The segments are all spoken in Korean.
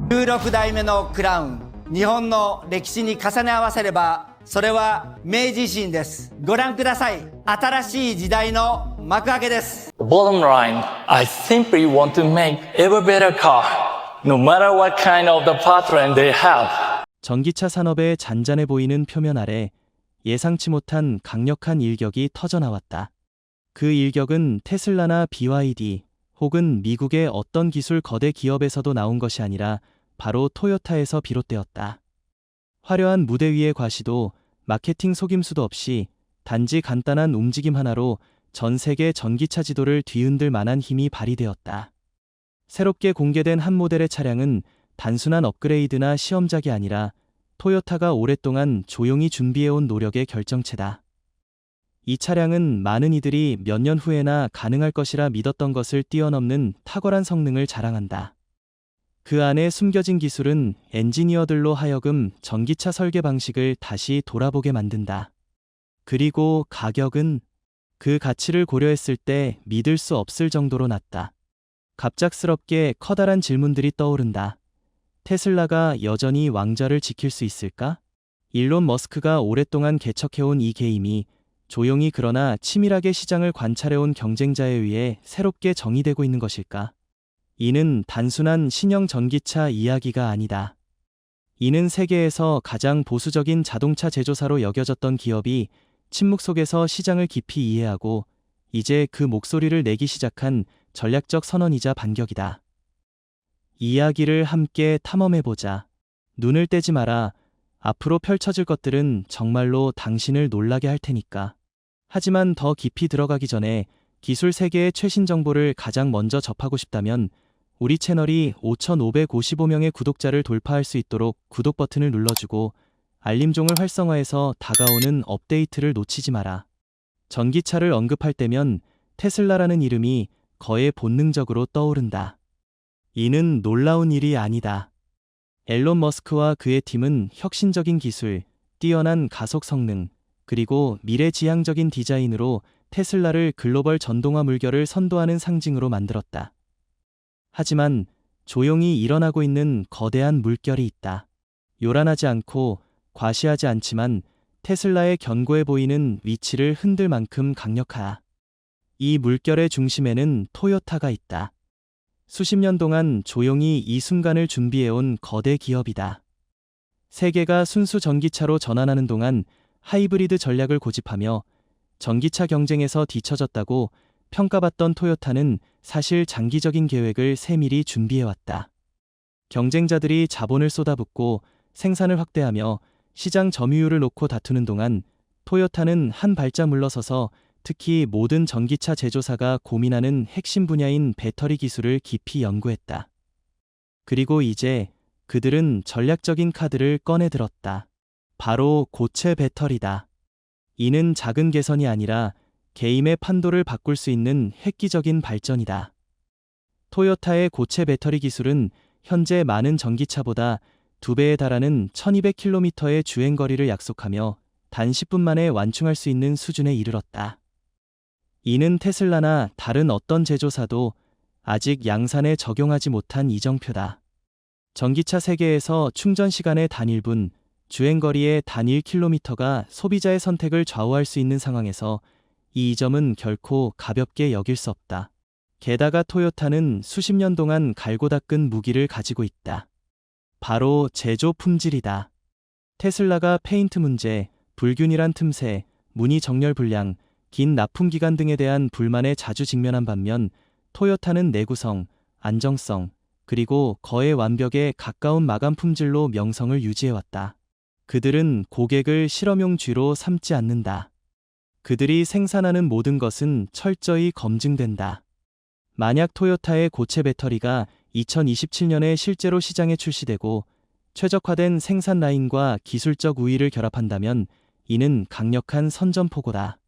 16代目のクラウン、日本の歴史に重ね合わせればそれは明治維新です。ご覧ください。新しい時代の幕開けです。 The bottom line, I simply want to make ever better car, no matter what kind of the powertrain they have. 전기차 산업의 잔잔해 보이는 표면 아래 예상치 못한 강력한 일격이 터져나왔다. 그 일격은 테슬라나 BYD 혹은 미국의 어떤 기술 거대 기업에서도 나온 것이 아니라 바로 토요타에서 비롯되었다. 화려한 무대 위의 과시도 마케팅 속임수도 없이 단지 간단한 움직임 하나로 전 세계 전기차 지도를 뒤흔들 만한 힘이 발휘되었다. 새롭게 공개된 한 모델의 차량은 단순한 업그레이드나 시험작이 아니라 토요타가 오랫동안 조용히 준비해온 노력의 결정체다. 이 차량은 많은 이들이 몇 년 후에나 가능할 것이라 믿었던 것을 뛰어넘는 탁월한 성능을 자랑한다. 그 안에 숨겨진 기술은 엔지니어들로 하여금 전기차 설계 방식을 다시 돌아보게 만든다. 그리고 가격은 그 가치를 고려했을 때 믿을 수 없을 정도로 낮다. 갑작스럽게 커다란 질문들이 떠오른다. 테슬라가 여전히 왕좌를 지킬 수 있을까? 일론 머스크가 오랫동안 개척해온 이 게임이 조용히 그러나 치밀하게 시장을 관찰해온 경쟁자에 의해 새롭게 정의되고 있는 것일까? 이는 단순한 신형 전기차 이야기가 아니다. 이는 세계에서 가장 보수적인 자동차 제조사로 여겨졌던 기업이 침묵 속에서 시장을 깊이 이해하고 이제 그 목소리를 내기 시작한 전략적 선언이자 반격이다. 이야기를 함께 탐험해보자. 눈을 떼지 마라. 앞으로 펼쳐질 것들은 정말로 당신을 놀라게 할 테니까. 하지만 더 깊이 들어가기 전에 기술 세계의 최신 정보를 가장 먼저 접하고 싶다면 우리 채널이 5,555명의 구독자를 돌파할 수 있도록 구독 버튼을 눌러주고 알림종을 활성화해서 다가오는 업데이트를 놓치지 마라. 전기차를 언급할 때면 테슬라라는 이름이 거의 본능적으로 떠오른다. 이는 놀라운 일이 아니다. 앨런 머스크와 그의 팀은 혁신적인 기술, 뛰어난 가속 성능, 그리고 미래지향적인 디자인으로 테슬라를 글로벌 전동화 물결을 선도하는 상징으로 만들었다. 하지만 조용히 일어나고 있는 거대한 물결이 있다. 요란하지 않고 과시하지 않지만 테슬라의 견고해 보이는 위치를 흔들 만큼 강력하다. 이 물결의 중심에는 토요타가 있다. 수십 년 동안 조용히 이 순간을 준비해온 거대 기업이다. 세계가 순수 전기차로 전환하는 동안 하이브리드 전략을 고집하며 전기차 경쟁에서 뒤처졌다고 평가받던 토요타는 사실 장기적인 계획을 세밀히 준비해왔다. 경쟁자들이 자본을 쏟아붓고 생산을 확대하며 시장 점유율을 놓고 다투는 동안 토요타는 한 발짝 물러서서 특히 모든 전기차 제조사가 고민하는 핵심 분야인 배터리 기술을 깊이 연구했다. 그리고 이제 그들은 전략적인 카드를 꺼내 들었다. 바로 고체 배터리다. 이는 작은 개선이 아니라 게임의 판도를 바꿀 수 있는 획기적인 발전이다. 토요타의 고체 배터리 기술은 현재 많은 전기차보다 2배에 달하는 1200km의 주행거리를 약속하며 단 10분 만에 완충할 수 있는 수준에 이르렀다. 이는 테슬라나 다른 어떤 제조사도 아직 양산에 적용하지 못한 이정표다. 전기차 세계에서 충전 시간의 단 1분, 주행거리의 단 1km가 소비자의 선택을 좌우할 수 있는 상황에서 이 이점은 결코 가볍게 여길 수 없다. 게다가 토요타는 수십 년 동안 갈고 닦은 무기를 가지고 있다. 바로 제조 품질이다. 테슬라가 페인트 문제, 불균일한 틈새, 무늬 정렬 불량, 긴 납품 기간 등에 대한 불만에 자주 직면한 반면 토요타는 내구성, 안정성, 그리고 거의 완벽에 가까운 마감 품질로 명성을 유지해왔다. 그들은 고객을 실험용 쥐로 삼지 않는다. 그들이 생산하는 모든 것은 철저히 검증된다. 만약 토요타의 고체 배터리가 2027년에 실제로 시장에 출시되고 최적화된 생산 라인과 기술적 우위를 결합한다면 이는 강력한 선전포고다.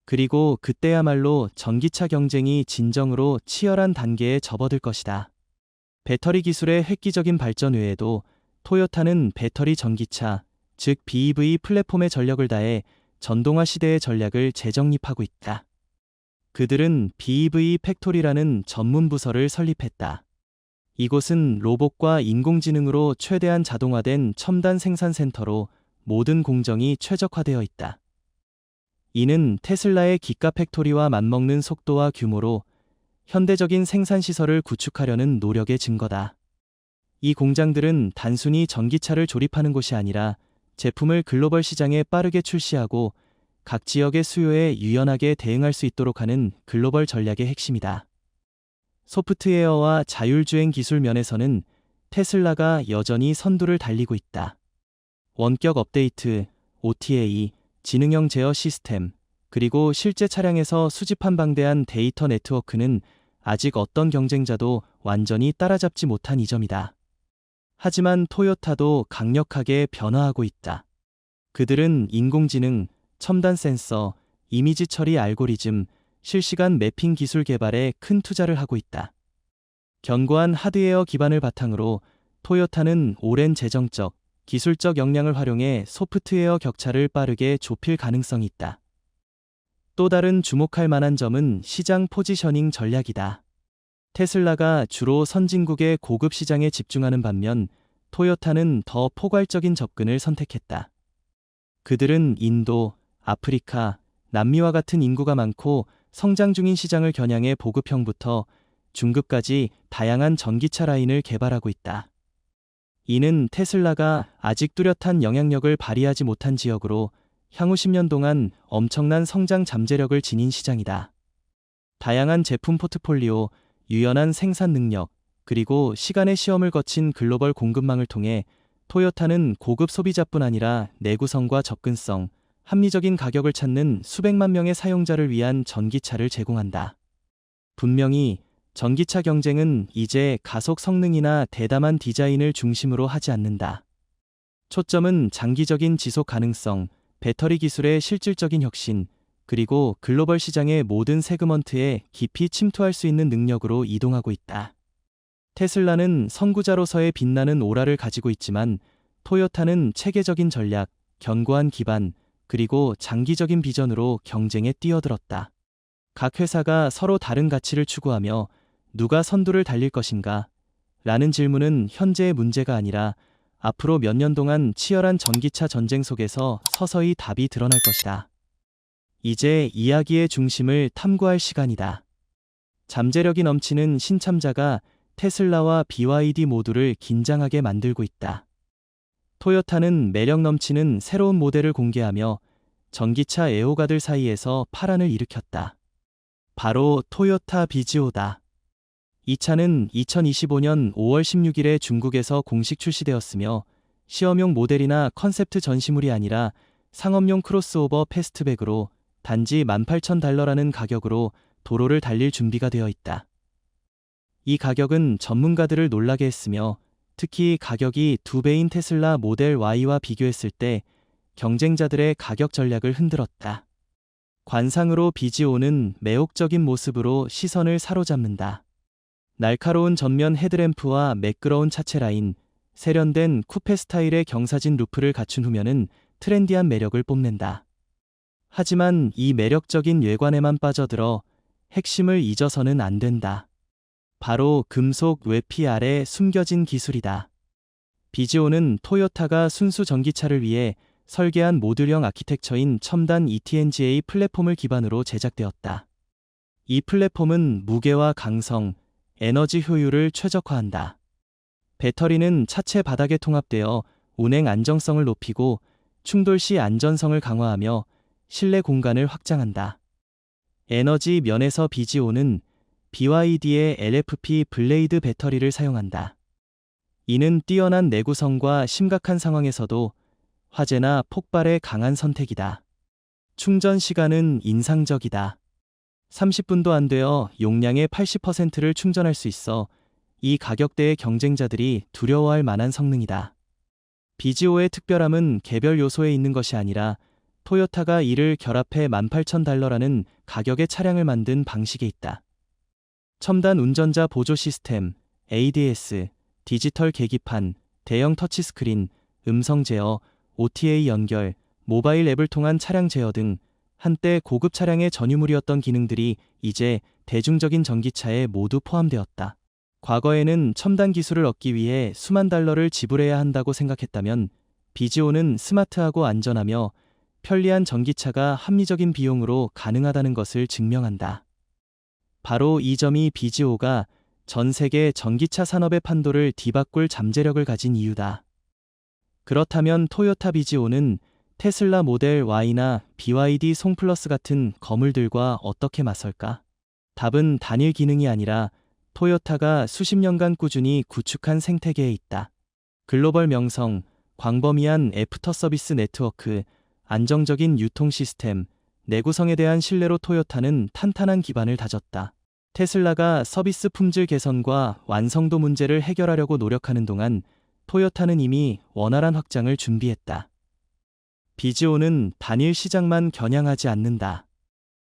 그리고 그때야말로 전기차 경쟁이 진정으로 치열한 단계에 접어들 것이다. 배터리 기술의 획기적인 발전 외에도 토요타는 배터리 전기차, 즉 BEV 플랫폼의 전력을 다해 전동화 시대의 전략을 재정립하고 있다. 그들은 BEV 팩토리라는 전문 부서를 설립했다. 이곳은 로봇과 인공지능으로 최대한 자동화된 첨단 생산센터로 모든 공정이 최적화되어 있다. 이는 테슬라의 기가 팩토리와 맞먹는 속도와 규모로 현대적인 생산시설을 구축하려는 노력의 증거다. 이 공장들은 단순히 전기차를 조립하는 곳이 아니라 제품을 글로벌 시장에 빠르게 출시하고 각 지역의 수요에 유연하게 대응할 수 있도록 하는 글로벌 전략의 핵심이다. 소프트웨어와 자율주행 기술 면에서는 테슬라가 여전히 선두를 달리고 있다. 원격 업데이트, OTA, 지능형 제어 시스템, 그리고 실제 차량에서 수집한 방대한 데이터 네트워크는 아직 어떤 경쟁자도 완전히 따라잡지 못한 이점이다. 하지만 토요타도 강력하게 변화하고 있다. 그들은 인공지능, 첨단 센서, 이미지 처리 알고리즘, 실시간 매핑 기술 개발에 큰 투자를 하고 있다. 견고한 하드웨어 기반을 바탕으로 토요타는 오랜 재정적, 기술적 역량을 활용해 소프트웨어 격차를 빠르게 좁힐 가능성이 있다. 또 다른 주목할 만한 점은 시장 포지셔닝 전략이다. 테슬라가 주로 선진국의 고급 시장에 집중하는 반면 토요타는 더 포괄적인 접근을 선택했다. 그들은 인도, 아프리카, 남미와 같은 인구가 많고 성장 중인 시장을 겨냥해 보급형부터 중급까지 다양한 전기차 라인을 개발하고 있다. 이는 테슬라가 아직 뚜렷한 영향력을 발휘하지 못한 지역으로 향후 10년 동안 엄청난 성장 잠재력을 지닌 시장이다. 다양한 제품 포트폴리오, 유연한 생산 능력, 그리고 시간의 시험을 거친 글로벌 공급망을 통해 토요타는 고급 소비자뿐 아니라 내구성과 접근성, 합리적인 가격을 찾는 수백만 명의 사용자를 위한 전기차를 제공한다. 분명히 전기차 경쟁은 이제 가속 성능이나 대담한 디자인을 중심으로 하지 않는다. 초점은 장기적인 지속 가능성, 배터리 기술의 실질적인 혁신, 그리고 글로벌 시장의 모든 세그먼트에 깊이 침투할 수 있는 능력으로 이동하고 있다. 테슬라는 선구자로서의 빛나는 오라를 가지고 있지만 토요타는 체계적인 전략, 견고한 기반, 그리고 장기적인 비전으로 경쟁에 뛰어들었다. 각 회사가 서로 다른 가치를 추구하며 누가 선두를 달릴 것인가? 라는 질문은 현재의 문제가 아니라 앞으로 몇 년 동안 치열한 전기차 전쟁 속에서 서서히 답이 드러날 것이다. 이제 이야기의 중심을 탐구할 시간이다. 잠재력이 넘치는 신참자가 테슬라와 BYD 모두를 긴장하게 만들고 있다. 토요타는 매력 넘치는 새로운 모델을 공개하며 전기차 애호가들 사이에서 파란을 일으켰다. 바로 토요타 비지오다. 이 차는 2025년 5월 16일에 중국에서 공식 출시되었으며 시험용 모델이나 컨셉트 전시물이 아니라 상업용 크로스오버 패스트백으로 단지 $18,000라는 가격으로 도로를 달릴 준비가 되어 있다. 이 가격은 전문가들을 놀라게 했으며 특히 가격이 2배인 테슬라 모델 Y와 비교했을 때 경쟁자들의 가격 전략을 흔들었다. 관상으로 비지오는 매혹적인 모습으로 시선을 사로잡는다. 날카로운 전면 헤드램프와 매끄러운 차체 라인, 세련된 쿠페 스타일의 경사진 루프를 갖춘 후면은 트렌디한 매력을 뽐낸다. 하지만 이 매력적인 외관에만 빠져들어 핵심을 잊어서는 안 된다. 바로 금속 외피 아래 숨겨진 기술이다. 비지오는 토요타가 순수 전기차를 위해 설계한 모듈형 아키텍처인 첨단 ETNGA 플랫폼을 기반으로 제작되었다. 이 플랫폼은 무게와 강성, 에너지 효율을 최적화한다. 배터리는 차체 바닥에 통합되어 운행 안정성을 높이고 충돌 시 안전성을 강화하며 실내 공간을 확장한다. 에너지 면에서 비지오는 BYD의 LFP 블레이드 배터리를 사용한다. 이는 뛰어난 내구성과 심각한 상황에서도 화재나 폭발에 강한 선택이다. 충전 시간은 인상적이다. 30분도 안 되어 용량의 80%를 충전할 수 있어 이 가격대의 경쟁자들이 두려워할 만한 성능이다. 비지오의 특별함은 개별 요소에 있는 것이 아니라 토요타가 이를 결합해 $18,000라는 가격의 차량을 만든 방식에 있다. 첨단 운전자 보조 시스템, ADS, 디지털 계기판, 대형 터치스크린, 음성 제어, OTA 연결, 모바일 앱을 통한 차량 제어 등 한때 고급 차량의 전유물이었던 기능들이 이제 대중적인 전기차에 모두 포함되었다. 과거에는 첨단 기술을 얻기 위해 수만 달러를 지불해야 한다고 생각했다면 비지오는 스마트하고 안전하며 편리한 전기차가 합리적인 비용으로 가능하다는 것을 증명한다. 바로 이 점이 비지오가 전 세계 전기차 산업의 판도를 뒤바꿀 잠재력을 가진 이유다. 그렇다면 토요타 비지오는 테슬라 모델 Y나 BYD 송 플러스 같은 거물들과 어떻게 맞설까? 답은 단일 기능이 아니라 토요타가 수십 년간 꾸준히 구축한 생태계에 있다. 글로벌 명성, 광범위한 애프터 서비스 네트워크, 안정적인 유통 시스템, 내구성에 대한 신뢰로 토요타는 탄탄한 기반을 다졌다. 테슬라가 서비스 품질 개선과 완성도 문제를 해결하려고 노력하는 동안 토요타는 이미 원활한 확장을 준비했다. 비지오는 단일 시장만 겨냥하지 않는다.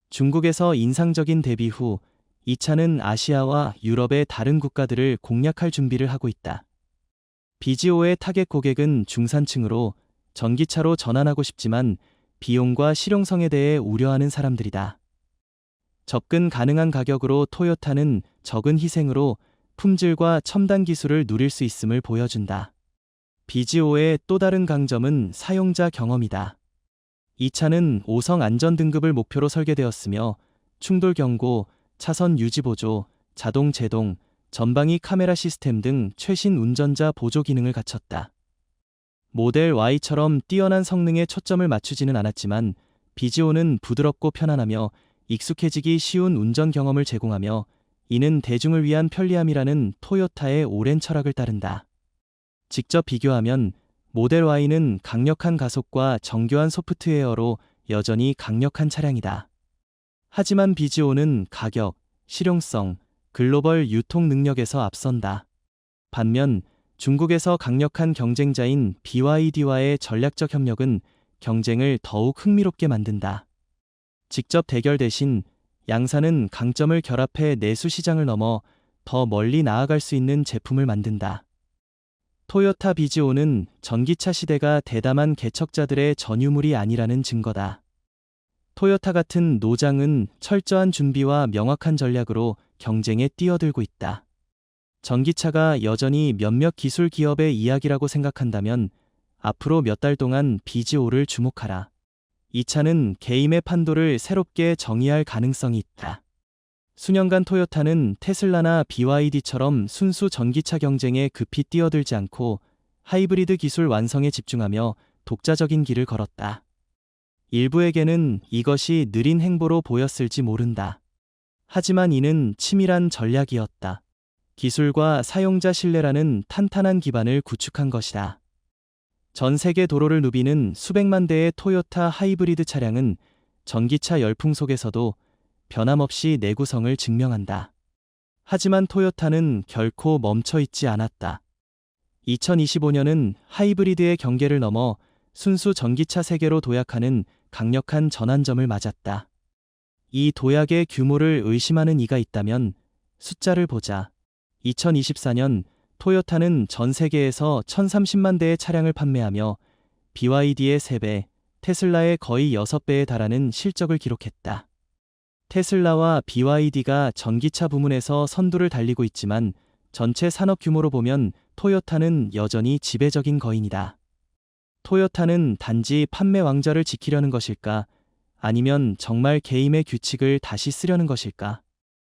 중국에서 인상적인 데뷔 후 이 차는 아시아와 유럽의 다른 국가들을 공략할 준비를 하고 있다. 비지오의 타겟 고객은 중산층으로 전기차로 전환하고 싶지만 비용과 실용성에 대해 우려하는 사람들이다. 접근 가능한 가격으로 토요타는 적은 희생으로 품질과 첨단 기술을 누릴 수 있음을 보여준다. 비지오의 또 다른 강점은 사용자 경험이다. 이 차는 5성 안전 등급을 목표로 설계되었으며 충돌 경고, 차선 유지 보조, 자동 제동, 전방위 카메라 시스템 등 최신 운전자 보조 기능을 갖췄다. 모델 Y처럼 뛰어난 성능에 초점을 맞추지는 않았지만 비지오는 부드럽고 편안하며 익숙해지기 쉬운 운전 경험을 제공하며 이는 대중을 위한 편리함이라는 토요타의 오랜 철학을 따른다. 직접 비교하면 모델 Y는 강력한 가속과 정교한 소프트웨어로 여전히 강력한 차량이다. 하지만 비지오는 가격, 실용성, 글로벌 유통 능력에서 앞선다. 반면 중국에서 강력한 경쟁자인 BYD와의 전략적 협력은 경쟁을 더욱 흥미롭게 만든다. 직접 대결 대신 양사는 강점을 결합해 내수 시장을 넘어 더 멀리 나아갈 수 있는 제품을 만든다. 토요타 비지오는 전기차 시대가 대담한 개척자들의 전유물이 아니라는 증거다. 토요타 같은 노장은 철저한 준비와 명확한 전략으로 경쟁에 뛰어들고 있다. 전기차가 여전히 몇몇 기술 기업의 이야기라고 생각한다면 앞으로 몇 달 동안 비지오를 주목하라. 이 차는 게임의 판도를 새롭게 정의할 가능성이 있다. 수년간 토요타는 테슬라나 BYD처럼 순수 전기차 경쟁에 급히 뛰어들지 않고 하이브리드 기술 완성에 집중하며 독자적인 길을 걸었다. 일부에게는 이것이 느린 행보로 보였을지 모른다. 하지만 이는 치밀한 전략이었다. 기술과 사용자 신뢰라는 탄탄한 기반을 구축한 것이다. 전 세계 도로를 누비는 수백만 대의 토요타 하이브리드 차량은 전기차 열풍 속에서도 변함없이 내구성을 증명한다. 하지만 토요타는 결코 멈춰 있지 않았다. 2025년은 하이브리드의 경계를 넘어 순수 전기차 세계로 도약하는 강력한 전환점을 맞았다. 이 도약의 규모를 의심하는 이가 있다면 숫자를 보자. 2024년 토요타는 전 세계에서 1030만 대의 차량을 판매하며 BYD의 3배, 테슬라의 거의 6배에 달하는 실적을 기록했다. 테슬라와 BYD가 전기차 부문에서 선두를 달리고 있지만 전체 산업 규모로 보면 토요타는 여전히 지배적인 거인이다. 토요타는 단지 판매 왕좌를 지키려는 것일까? 아니면 정말 게임의 규칙을 다시 쓰려는 것일까?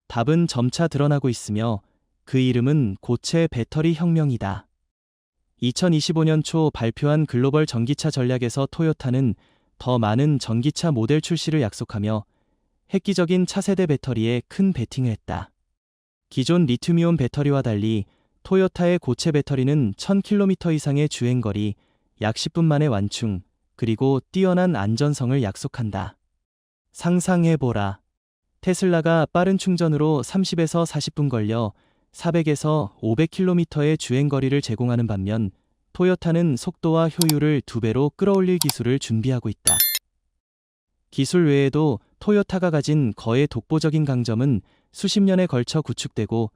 답은 점차 드러나고 있으며 그 이름은 고체 배터리 혁명이다. 2025년 초 발표한 글로벌 전기차 전략에서 토요타는 더 많은 전기차 모델 출시를 약속하며 획기적인 차세대 배터리에 큰 베팅을 했다. 기존 리튬이온 배터리와 달리 토요타의 고체 배터리는 1000km 이상의 주행거리, 약 10분 만에 완충, 그리고 뛰어난 안전성을 약속한다. 상상해보라. 테슬라가 빠른 충전으로 30에서 40분 걸려 400에서 500km의 주행거리를 제공하는 반면 토요타는 속도와 효율을 2배로 끌어올릴 기술을 준비하고 있다. 기술 외에도 토요타가 가진 거의 독보적인 강점은 수십 년에 걸쳐 구축되고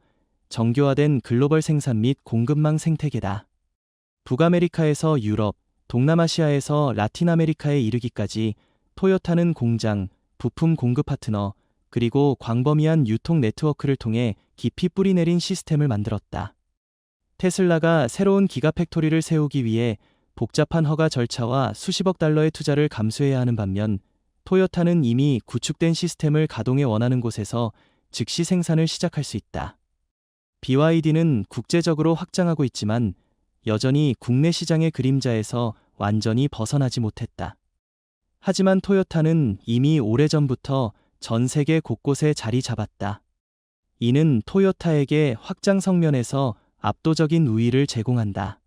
정교화된 글로벌 생산 및 공급망 생태계다. 북아메리카에서 유럽, 동남아시아에서 라틴 아메리카에 이르기까지 토요타는 공장, 부품 공급 파트너, 그리고 광범위한 유통 네트워크를 통해 깊이 뿌리내린 시스템을 만들었다. 테슬라가 새로운 기가팩토리를 세우기 위해 복잡한 허가 절차와 수십억 달러의 투자를 감수해야 하는 반면, 토요타는 이미 구축된 시스템을 가동해 원하는 곳에서 즉시 생산을 시작할 수 있다. BYD는 국제적으로 확장하고 있지만 여전히 국내 시장의 그림자에서 완전히 벗어나지 못했다. 하지만 토요타는 이미 오래전부터 전 세계 곳곳에 자리 잡았다. 이는 토요타에게 확장 성면에서 압도적인 우위를 제공한다.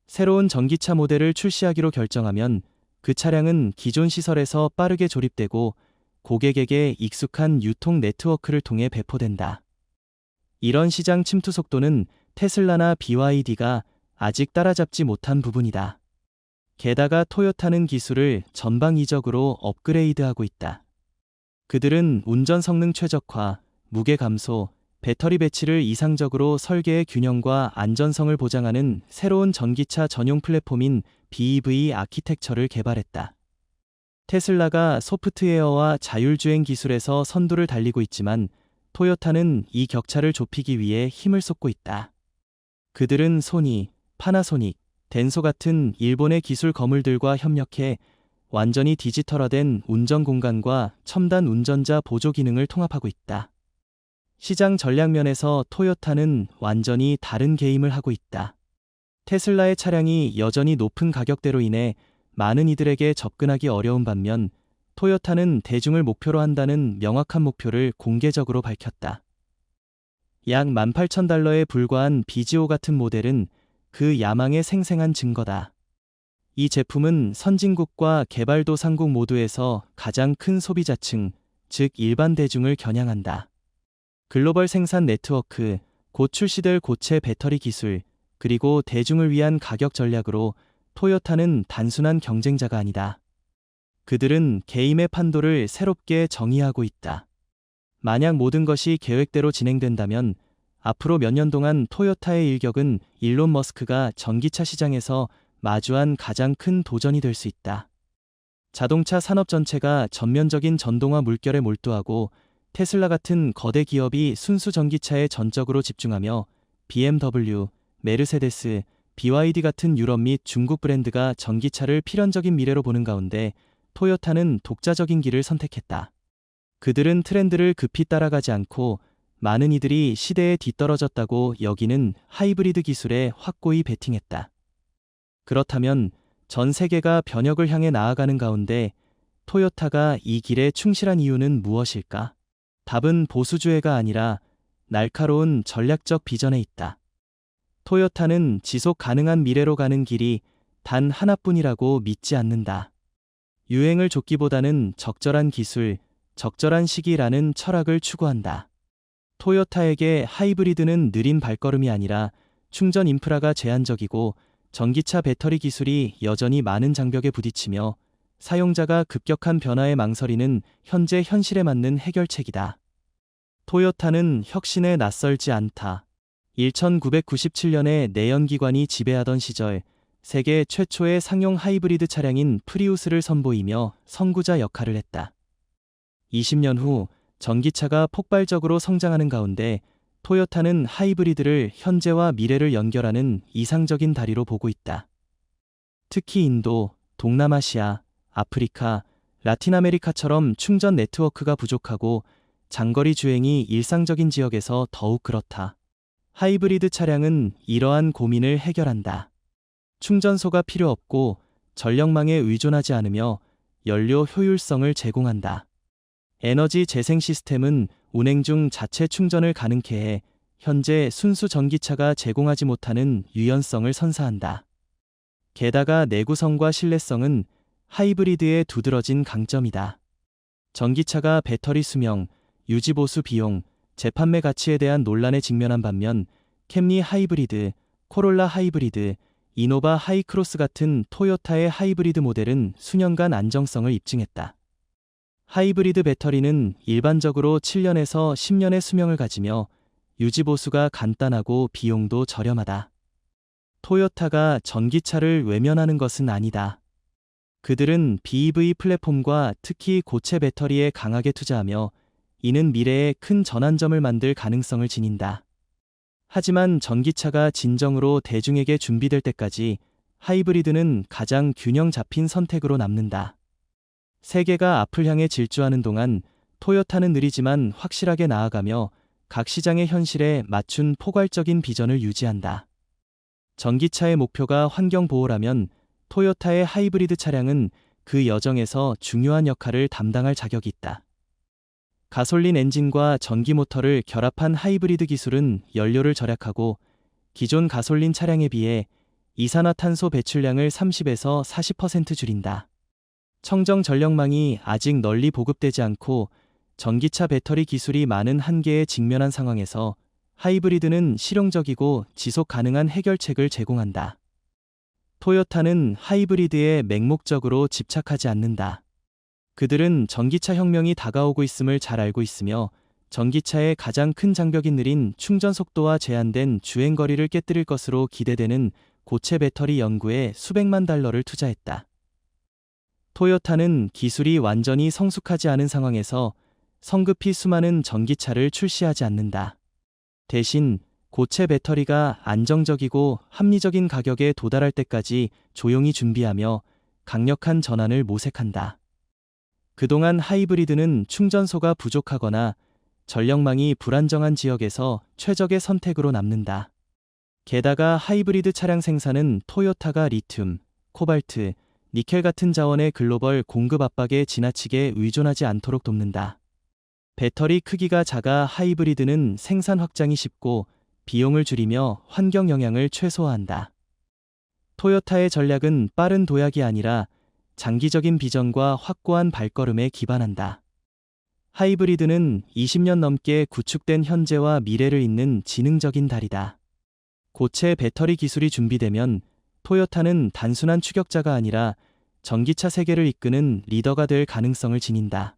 새로운 전기차 모델을 출시하기로 결정하면 그 차량은 기존 시설에서 빠르게 조립되고 고객에게 익숙한 유통 네트워크를 통해 배포된다. 이런 시장 침투 속도는 테슬라나 BYD가 아직 따라잡지 못한 부분이다. 게다가 토요타는 기술을 전방위적으로 업그레이드하고 있다. 그들은 운전 성능 최적화, 무게 감소, 배터리 배치를 이상적으로 설계의 균형과 안전성을 보장하는 새로운 전기차 전용 플랫폼인 BEV 아키텍처를 개발했다. 테슬라가 소프트웨어와 자율주행 기술에서 선두를 달리고 있지만 토요타는 이 격차를 좁히기 위해 힘을 쏟고 있다. 그들은 소니, 파나소닉, 덴소 같은 일본의 기술 거물들과 협력해 완전히 디지털화된 운전 공간과 첨단 운전자 보조 기능을 통합하고 있다. 시장 전략 면에서 토요타는 완전히 다른 게임을 하고 있다. 테슬라의 차량이 여전히 높은 가격대로 인해 많은 이들에게 접근하기 어려운 반면, 토요타는 대중을 목표로 한다는 명확한 목표를 공개적으로 밝혔다. 약 18,000달러에 불과한 비지오 같은 모델은 그 야망의 생생한 증거다. 이 제품은 선진국과 개발도상국 모두에서 가장 큰 소비자층, 즉 일반 대중을 겨냥한다. 글로벌 생산 네트워크, 곧 출시될 고체 배터리 기술, 그리고 대중을 위한 가격 전략으로 토요타는 단순한 경쟁자가 아니다. 그들은 게임의 판도를 새롭게 정의하고 있다. 만약 모든 것이 계획대로 진행된다면 앞으로 몇 년 동안 토요타의 일격은 일론 머스크가 전기차 시장에서 마주한 가장 큰 도전이 될 수 있다. 자동차 산업 전체가 전면적인 전동화 물결에 몰두하고 테슬라 같은 거대 기업이 순수 전기차에 전적으로 집중하며 BMW, 메르세데스, BYD 같은 유럽 및 중국 브랜드가 전기차를 필연적인 미래로 보는 가운데 토요타는 독자적인 길을 선택했다. 그들은 트렌드를 급히 따라가지 않고 많은 이들이 시대에 뒤떨어졌다고 여기는 하이브리드 기술에 확고히 베팅했다. 그렇다면 전 세계가 변혁을 향해 나아가는 가운데 토요타가 이 길에 충실한 이유는 무엇일까? 답은 보수주의가 아니라 날카로운 전략적 비전에 있다. 토요타는 지속 가능한 미래로 가는 길이 단 하나뿐이라고 믿지 않는다. 유행을 좇기보다는 적절한 기술, 적절한 시기라는 철학을 추구한다. 토요타에게 하이브리드는 느린 발걸음이 아니라 충전 인프라가 제한적이고 전기차 배터리 기술이 여전히 많은 장벽에 부딪히며 사용자가 급격한 변화에 망설이는 현재 현실에 맞는 해결책이다. 토요타는 혁신에 낯설지 않다. 1997년에 내연기관이 지배하던 시절 세계 최초의 상용 하이브리드 차량인 프리우스를 선보이며 선구자 역할을 했다. 20년 후 전기차가 폭발적으로 성장하는 가운데 토요타는 하이브리드를 현재와 미래를 연결하는 이상적인 다리로 보고 있다. 특히 인도, 동남아시아, 아프리카, 라틴 아메리카처럼 충전 네트워크가 부족하고 장거리 주행이 일상적인 지역에서 더욱 그렇다. 하이브리드 차량은 이러한 고민을 해결한다. 충전소가 필요 없고 전력망에 의존하지 않으며 연료 효율성을 제공한다. 에너지 재생 시스템은 운행 중 자체 충전을 가능케 해 현재 순수 전기차가 제공하지 못하는 유연성을 선사한다. 게다가 내구성과 신뢰성은 하이브리드의 두드러진 강점이다. 전기차가 배터리 수명, 유지보수 비용, 재판매 가치에 대한 논란에 직면한 반면 캠리 하이브리드, 코롤라 하이브리드, 이노바 하이크로스 같은 토요타의 하이브리드 모델은 수년간 안정성을 입증했다. 하이브리드 배터리는 일반적으로 7년에서 10년의 수명을 가지며 유지보수가 간단하고 비용도 저렴하다. 토요타가 전기차를 외면하는 것은 아니다. 그들은 BEV 플랫폼과 특히 고체 배터리에 강하게 투자하며 이는 미래에 큰 전환점을 만들 가능성을 지닌다. 하지만 전기차가 진정으로 대중에게 준비될 때까지 하이브리드는 가장 균형 잡힌 선택으로 남는다. 세계가 앞을 향해 질주하는 동안 토요타는 느리지만 확실하게 나아가며 각 시장의 현실에 맞춘 포괄적인 비전을 유지한다. 전기차의 목표가 환경보호라면 토요타의 하이브리드 차량은 그 여정에서 중요한 역할을 담당할 자격이 있다. 가솔린 엔진과 전기 모터를 결합한 하이브리드 기술은 연료를 절약하고 기존 가솔린 차량에 비해 이산화탄소 배출량을 30에서 40% 줄인다. 청정 전력망이 아직 널리 보급되지 않고 전기차 배터리 기술이 많은 한계에 직면한 상황에서 하이브리드는 실용적이고 지속 가능한 해결책을 제공한다. 토요타는 하이브리드에 맹목적으로 집착하지 않는다. 그들은 전기차 혁명이 다가오고 있음을 잘 알고 있으며 전기차의 가장 큰 장벽인 느린 충전 속도와 제한된 주행거리를 깨뜨릴 것으로 기대되는 고체 배터리 연구에 수백만 달러를 투자했다. 토요타는 기술이 완전히 성숙하지 않은 상황에서 성급히 수많은 전기차를 출시하지 않는다. 대신 고체 배터리가 안정적이고 합리적인 가격에 도달할 때까지 조용히 준비하며 강력한 전환을 모색한다. 그동안 하이브리드는 충전소가 부족하거나 전력망이 불안정한 지역에서 최적의 선택으로 남는다. 게다가 하이브리드 차량 생산은 토요타가 리튬, 코발트, 니켈 같은 자원의 글로벌 공급 압박에 지나치게 의존하지 않도록 돕는다. 배터리 크기가 작아 하이브리드는 생산 확장이 쉽고 비용을 줄이며 환경 영향을 최소화한다. 토요타의 전략은 빠른 도약이 아니라 장기적인 비전과 확고한 발걸음에 기반한다. 하이브리드는 20년 넘게 구축된 현재와 미래를 잇는 지능적인 달이다. 고체 배터리 기술이 준비되면 토요타는 단순한 추격자가 아니라 전기차 세계를 이끄는 리더가 될 가능성을 지닌다.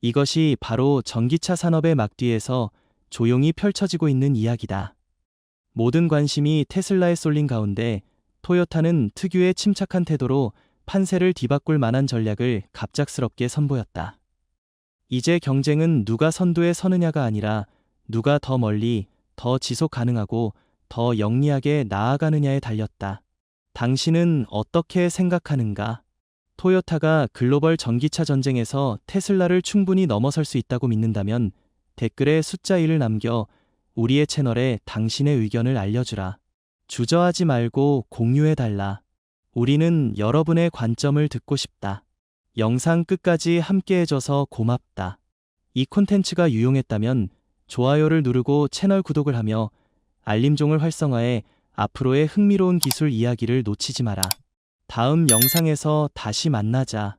이것이 바로 전기차 산업의 막뒤에서 조용히 펼쳐지고 있는 이야기다. 모든 관심이 테슬라에 쏠린 가운데 토요타는 특유의 침착한 태도로 판세를 뒤바꿀 만한 전략을 갑작스럽게 선보였다. 이제 경쟁은 누가 선두에 서느냐가 아니라 누가 더 멀리, 더 지속 가능하고 더 영리하게 나아가느냐에 달렸다. 당신은 어떻게 생각하는가? 토요타가 글로벌 전기차 전쟁에서 테슬라를 충분히 넘어설 수 있다고 믿는다면 댓글에 숫자 1을 남겨 우리의 채널에 당신의 의견을 알려주라. 주저하지 말고 공유해달라. 우리는 여러분의 관점을 듣고 싶다. 영상 끝까지 함께해줘서 고맙다. 이 콘텐츠가 유용했다면 좋아요를 누르고 채널 구독을 하며 알림종을 활성화해 앞으로의 흥미로운 기술 이야기를 놓치지 마라. 다음 영상에서 다시 만나자.